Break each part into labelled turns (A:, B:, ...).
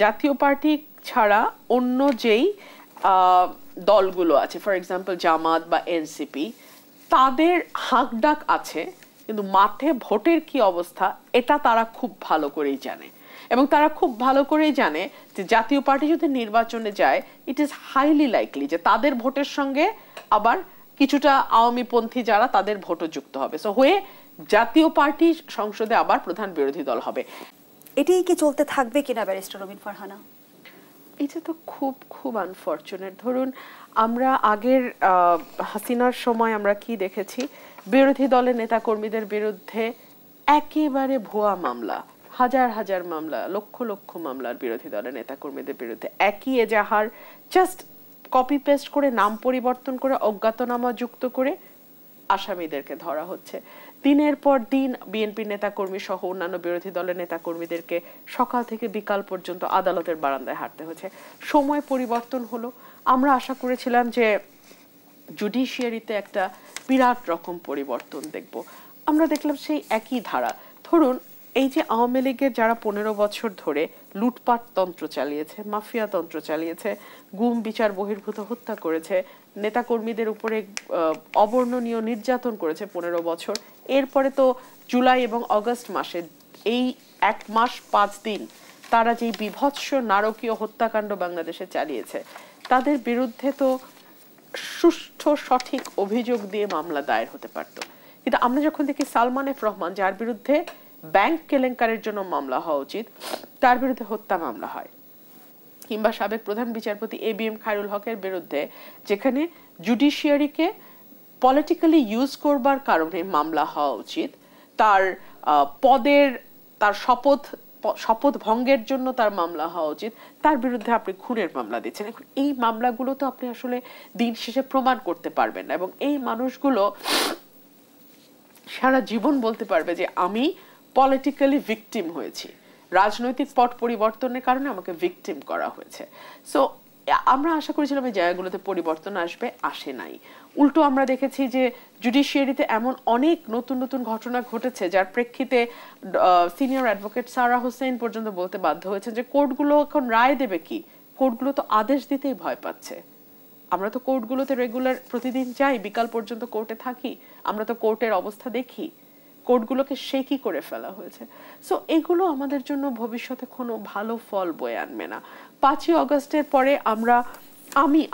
A: জাতীয় পার্টি ছাড়া অন্য যেই দলগুলো আছে, ফর এক্সাম্পল জামাত বা এনসিপি, তাদের হাঁকডাক আছে, কিন্তু মাঠে ভোটের কি অবস্থা এটা তারা খুব ভালো করেই জানে। এবং তারা খুব ভালো করেই জানে যে জাতীয় পার্টি যদি নির্বাচনে যায়, ইট ইজ হাইলি লাইকলি যে তাদের ভোটের সঙ্গে আবার কিছুটা আওয়ামীপন্থী যারা তাদের ভোটও যুক্ত হবে। সো হয়ে জাতীয় পার্টি সংসদে আবার প্রধান বিরোধী দল হবে।
B: এটাই কি চলতে থাকবে কিনা ব্যারিস্টার রবিন ফারহানা?
A: এটা তো খুব খুব আনফরচুনেট। ধরুন আমরা আগের হাসিনার সময় আমরা কি দেখেছি, বিরোধী দলের নেতাকর্মীদের বিরুদ্ধে একেবারে ভুয়া মামলা, হাজার হাজার মামলা, লক্ষ লক্ষ মামলার বিরোধী দলের নেতাকর্মীদের বিরুদ্ধে একই এজাহার, জাস্ট কপি পেস্ট করে নাম পরিবর্তন করে অজ্ঞাতনামা যুক্ত করে আসামিদেরকে ধরা হচ্ছে। দিনের পর দিন বিএনপি নেতাকর্মী সহ অন্যান্য বিরোধী দলের নেতাকর্মীদেরকে সকাল থেকে বিকাল পর্যন্ত আদালতের বারান্দায় হাঁটতে হচ্ছে। সময় পরিবর্তন হলো, আমরা আশা করেছিলাম যে জুডিশিয়ারিতে একটা বিরাট রকম পরিবর্তন দেখব। আমরা দেখলাম সেই একই ধারা। ধরুন এই যে আওয়ামী লীগের যারা 15 বছর ধরে লুটপাট তন্ত্র চালিয়েছে, মাফিয়া তন্ত্র চালিয়েছে, গুম বিচার বহির্ভূত হত্যা করেছে, নেতাকর্মীদের উপরে অবর্ণনীয় নির্যাতন করেছে 15 বছর, এরপরে তো জুলাই এবং আগস্ট মাসে এই 1 মাস 5 দিন তারা যেই বিভৎস নারকীয় হত্যাকাণ্ড বাংলাদেশে চালিয়েছে, তাদের বিরুদ্ধে তো সুষ্ঠু সঠিক অভিযোগ দিয়ে মামলা দায়ের হতে পারত। কিন্তু আমরা যখন দেখি সালমান এফ রহমান, যার বিরুদ্ধে ব্যাংক কেলেঙ্কারির জন্য মামলা হওয়া উচিত, তার বিরুদ্ধে হত্যা মামলা হয়, কিংবা সাবেক প্রধান বিচারপতি এবিএম খায়রুল হকের বিরুদ্ধে যেখানে জুডিশিয়ারিকে পলিটিক্যালি ইউজ করবার কারণে মামলা হওয়া উচিত, তার পদের, তার শপথ ভঙ্গের জন্য তার মামলা হওয়া উচিত, তার বিরুদ্ধে আপনি খুনের মামলা দিচ্ছেন। এখন এই মামলাগুলো তো আপনি আসলে দিন শেষে প্রমাণ করতে পারবেন না, এবং এই মানুষগুলো সারা জীবন বলতে পারবে যে আমি পলিটিক্যালি ভিকটিম হয়েছি, রাজনৈতিক পট পরিবর্তনের কারণে আমাকে ভিকটিম করা হয়েছে। সো আমরা আশা করেছিলাম এই জায়গাগুলোতে পরিবর্তন আসবে, আসে নাই। উল্টো আমরা দেখেছি যে জুডিশিয়ারিতে এমন অনেক নতুন নতুন ঘটনা ঘটেছে যার প্রেক্ষিতে সিনিয়র অ্যাডভোকেট সারা হোসেন পর্যন্ত বলতে বাধ্য হয়েছে যে কোর্টগুলো এখন রায় দেবে কি, কোর্টগুলো তো আদেশ দিতেই ভয় পাচ্ছে। আমরা তো কোর্টগুলোতে রেগুলার প্রতিদিন যাই, বিকাল পর্যন্ত কোর্টে থাকি, আমরা তো কোর্টের অবস্থা দেখি, কোর্টগুলোকে শেকি করে ফেলা হয়েছে। সো এগুলো আমাদের জন্য ভবিষ্যতে কোনো ভালো ফল বয়ে আনবে না। 5ই আগস্টের পরে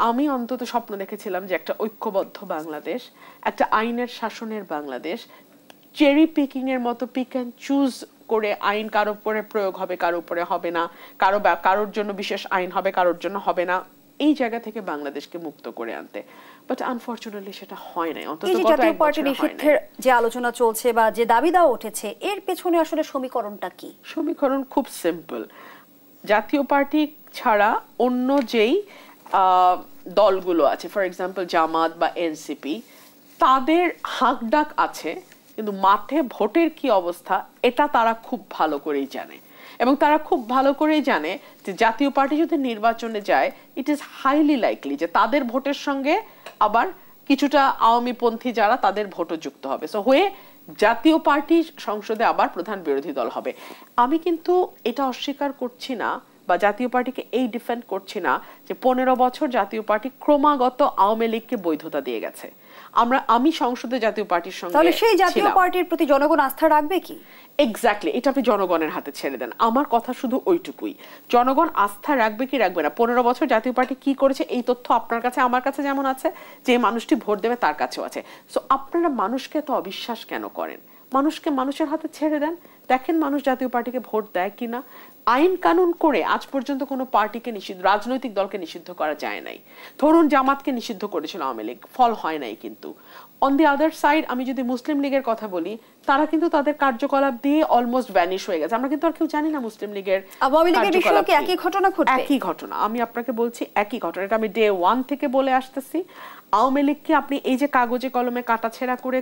A: আমি অন্তত স্বপ্ন দেখেছিলাম যে একটা ঐক্যবদ্ধ বাংলাদেশ, একটা আইনের শাসনের বাংলাদেশ, চেরি পিকিং এর মতো পিক অ্যান্ড চুজ করে আইন কারোর উপরে প্রয়োগ হবে, কারোর উপরে হবে না, কারোর জন্য বিশেষ আইন হবে, কারোর জন্য হবে না, এই জায়গা থেকে বাংলাদেশকে মুক্ত করে আনতে। বাট আনফরচুনেটলি সেটা হয় নাই। অন্তত
B: জাতীয় পার্টি নিষিদ্ধের যে আলোচনা চলছে বা যে দাবি দেওয়া উঠেছে, এর পেছনে আসলে সমীকরণটা কি?
A: সমীকরণ খুব সিম্পল। জাতীয় পার্টি ছাড়া অন্য যেই দলগুলো আছে, ফর এক্সাম্পল জামাত বা এনসিপি, তাদের হাঁকডাক আছে, কিন্তু মাঠে ভোটের কি অবস্থা এটা তারা খুব ভালো করেই জানে। এবং তারা খুব ভালো করেই জানে যে জাতীয় পার্টি যদি নির্বাচনে যায়, ইট ইজ হাইলি লাইকলি যে তাদের ভোটের সঙ্গে আবার কিছুটা আওয়ামীপন্থী যারা তাদের ভোটও যুক্ত হবে। সো হয়ে জাতীয় পার্টি সংসদে আবার প্রধান বিরোধী দল হবে। আমি কিন্তু এটা অস্বীকার করছি না বা জাতীয় পার্টিকে এই ডিফেন্ড করছি না যে 15 বছর জাতীয় পার্টি ক্রমাগত আওয়ামী লীগকে বৈধতা দিয়ে গেছে। আমি সংসদে জাতীয় পার্টির সঙ্গে,
B: তাহলে সেই জাতীয় পার্টির প্রতি জনগণ আস্থা রাখবে কি?
A: এক্স্যাক্টলি, এটা আপনি জনগণের হাতে ছেড়ে দেন। আমার কথা শুধু ওইটুকুই, জনগণ আস্থা রাখবে কি রাখবে না। 15 বছর জাতীয় পার্টি কি করেছে এই তথ্য আপনার কাছে আমার কাছে যেমন আছে, যে মানুষটি ভোট দেবে তার কাছেও আছে। সো আপনারা মানুষকে তো অবিশ্বাস কেন করেন? মানুষকে মানুষের হাতে ছেড়ে দেন, দেখেন মানুষ জাতীয় পার্টিকে ভোট দেয় কিনা। আইন কানুন করে আজ পর্যন্ত কোনো পার্টিকে নিষিদ্ধ, রাজনৈতিক দলকে নিষিদ্ধ করা যায় নাই। ধরুন জামাতকে নিষিদ্ধ করেছিল আওয়ামী লীগ, ফল হয় নাই। কিন্তু অন দি আদার সাইড আমি যদি মুসলিম লীগের কথা বলি, তারা কিন্তু তাদের কার্যকলাপ দিয়ে অলমোস্ট ভ্যানিশ হয়ে গেছে। আমরা কিন্তু আর কেউ জানি না মুসলিম লীগের
B: একই ঘটনা ঘটবে।
A: একই ঘটনা, আমি আপনাকে বলছি একই ঘটনা। এটা আমি ডে 1 থেকে বলে আসতেছি। আওয়ামী লীগকে আপনি এই যে কাগজে কলমে কাটাছেঁড়া করে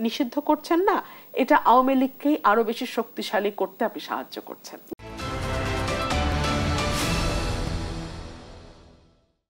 A: নিষিদ্ধ করছেন না, এটা আওয়ামী লীগকেই আরো বেশি শক্তিশালী করতে আপনি সাহায্য করছেন।